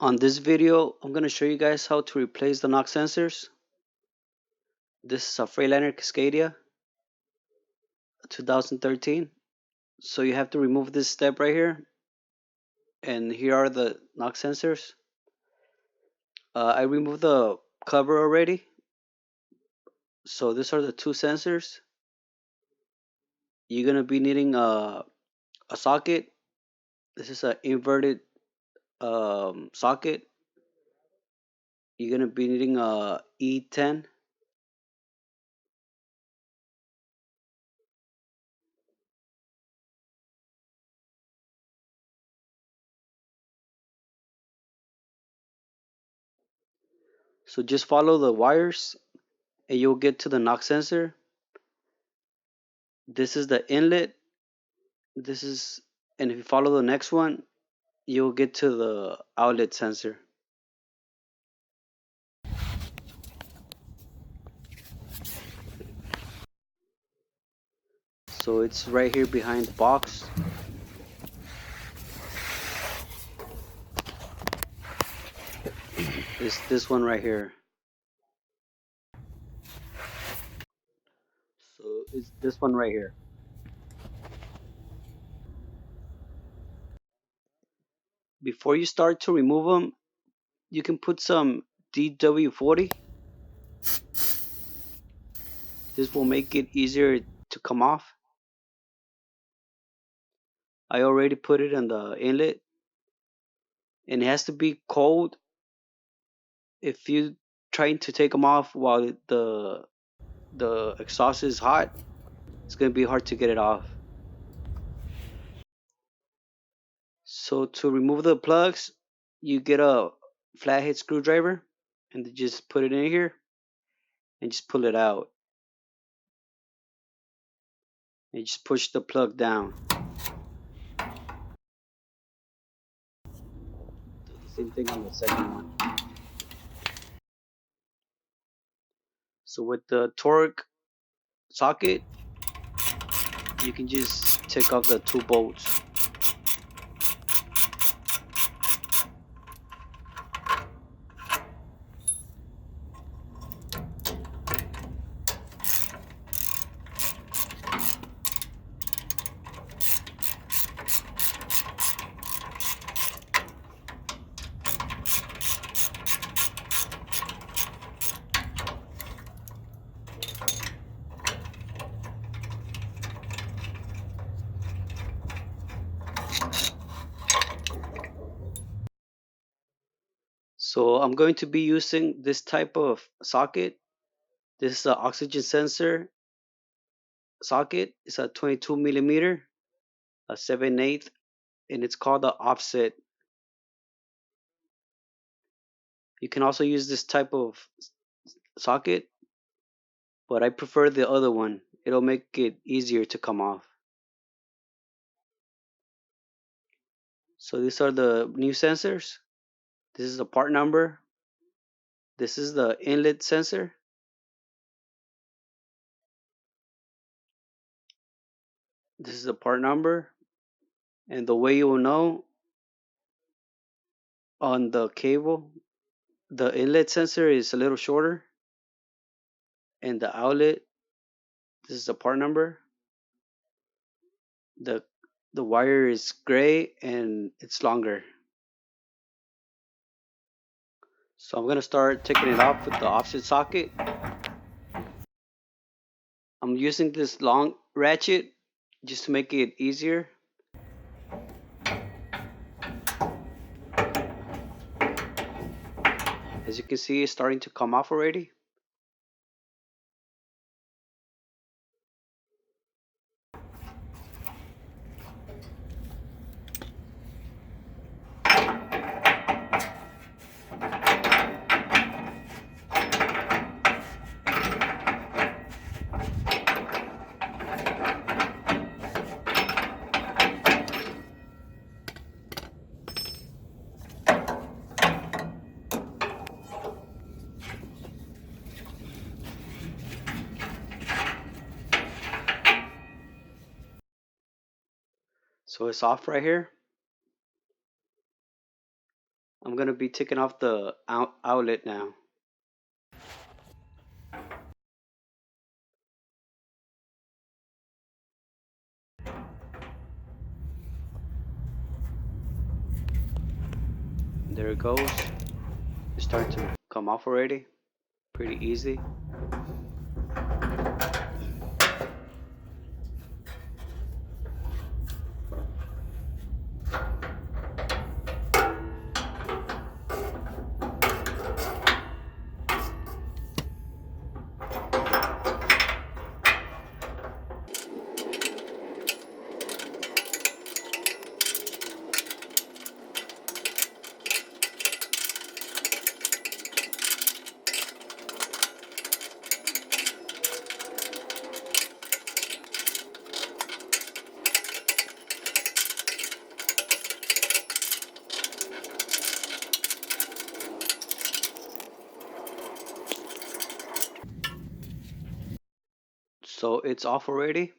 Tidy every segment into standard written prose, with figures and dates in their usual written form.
On this video, I'm going to show you guys how to replace the knock sensors. This is a Freightliner Cascadia 2013. So you have to remove this step right here. And here are the knock sensors. I removed the cover already. So these are the two sensors. You're going to be needing a socket. This is an inverted socket. You're going to be needing a E10. So just follow the wires and you'll get to the knock sensor. This is the inlet. This is, and if you follow the next one, you'll get to the outlet sensor. So it's right here behind the box. It's this one right here. So it's this one right here. Before you start to remove them, you can put some DW40. This will make it easier to come off. I already put it in the inlet, and it has to be cold. If you trying to take them off while the exhaust is hot, it's gonna be hard to get it off. So to remove the plugs, you get a flathead screwdriver and then just put it in here and just pull it out. And just push the plug down. Do the same thing on the second one. So with the torque socket, you can just take off the two bolts. So I'm going to be using this type of socket. This is an oxygen sensor socket. It's a 22 millimeter, a 7/8, and it's called the offset. You can also use this type of socket, but I prefer the other one. It'll make it easier to come off. So these are the new sensors. This is the part number. This is the inlet sensor. This is the part number. And the way you will know on the cable, the inlet sensor is a little shorter. And the outlet, this is the part number. The the wire is gray and it's longer. So I'm gonna start taking it off with the offset socket. I'm using this long ratchet just to make it easier. As you can see, it's starting to come off already. So it's off right here. I'm going to be taking off the outlet now. There it goes. It's starting to come off already. Pretty easy. So it's off already.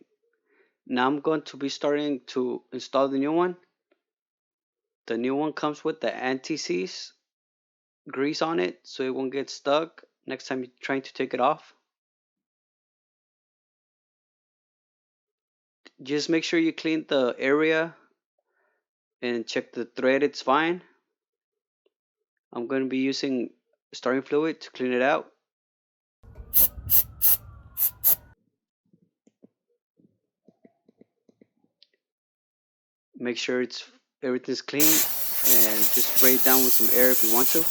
Now I'm going to be starting to install the new one. The new one comes with the anti-seize grease on it so it won't get stuck next time you're trying to take it off. Just make sure you clean the area and check the thread, it's fine. I'm going to be using starting fluid to clean it out. Make sure everything's clean and just spray it down with some air if you want to.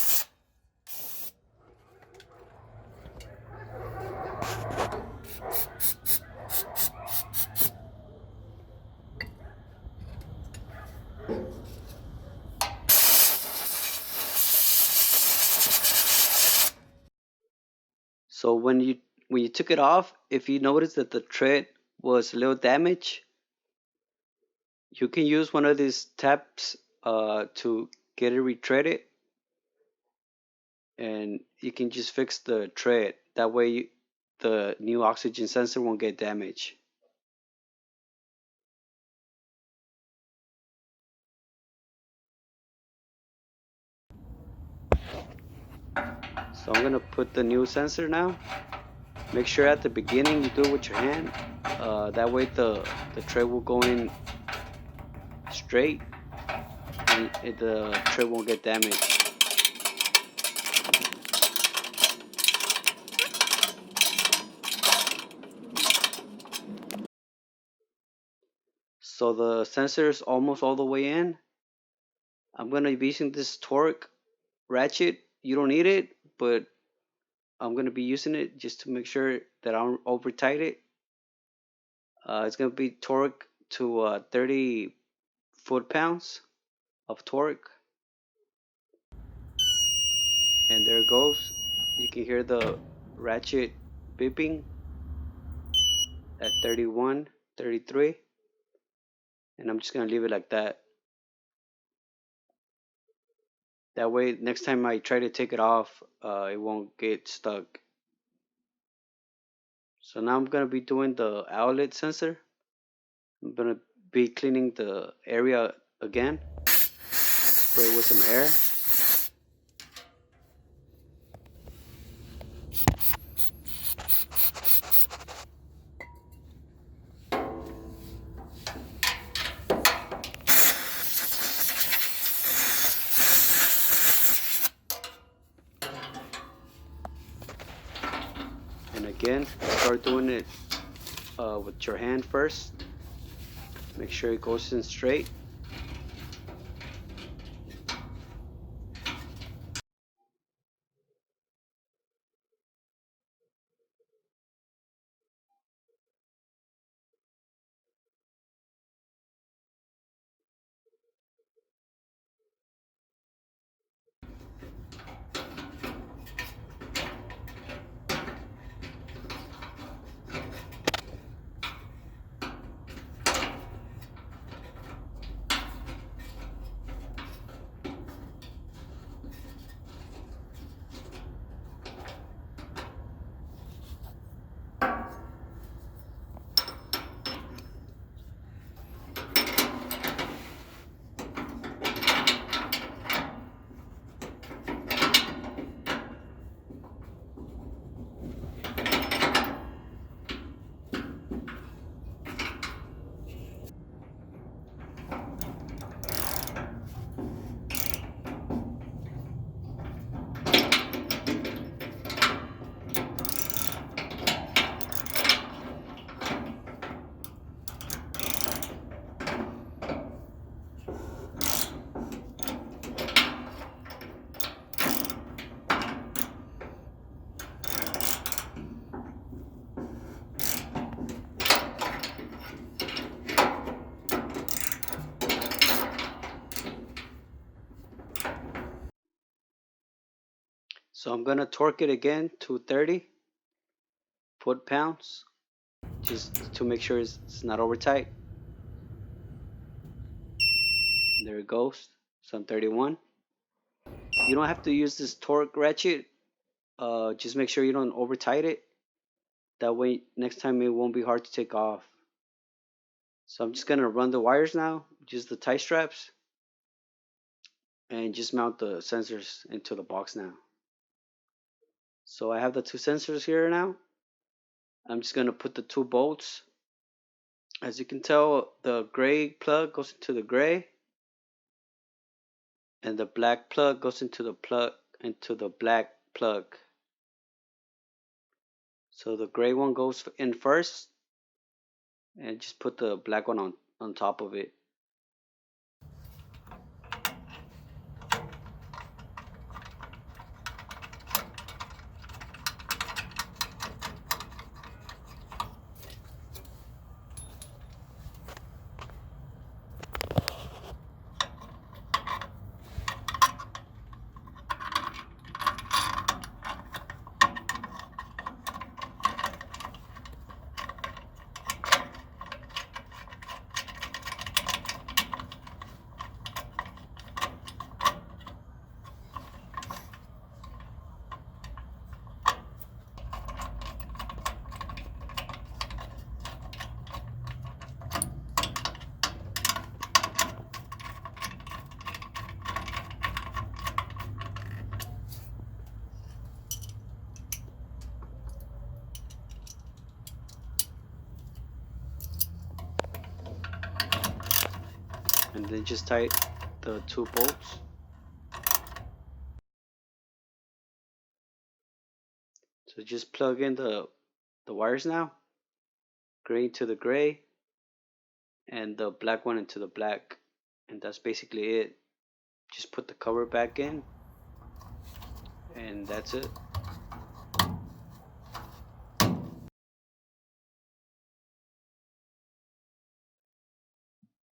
So when you took it off, if you notice that the thread was a little damaged, you can use one of these tabs to get it retreaded, and you can just fix the thread. That way the new oxygen sensor won't get damaged. So I'm gonna put the new sensor now. Make sure at the beginning you do it with your hand. That way the thread will go in straight and the thread won't get damaged. So the sensor is almost all the way in. I'm gonna be using this torque ratchet. You don't need it, but I'm gonna be using it just to make sure that I don't over tight it. It's gonna be torque to 30 foot-pounds of torque, and there it goes. You can hear the ratchet beeping at 31, 33, and I'm just gonna leave it like that. That way, next time I try to take it off, it won't get stuck. So now I'm gonna be doing the outlet sensor. I'm gonna be cleaning the area again. Spray with some air. And again, start doing it with your hand first. Make sure it goes in straight. So I'm gonna torque it again to 30 foot-pounds, just to make sure it's not over tight. There it goes, some 31. You don't have to use this torque ratchet. Just make sure you don't over tight it. That way, next time it won't be hard to take off. So I'm just gonna run the wires now, just the tie straps, and just mount the sensors into the box now. So I have the two sensors here now. I'm just gonna put the two bolts. As you can tell, the gray plug goes into the gray, and the black plug goes into the black plug. So the gray one goes in first, and just put the black one on top of it. And then just tight the two bolts. So just plug in the wires now, gray to the gray, and the black one into the black, and that's basically it. Just put the cover back in, and that's it.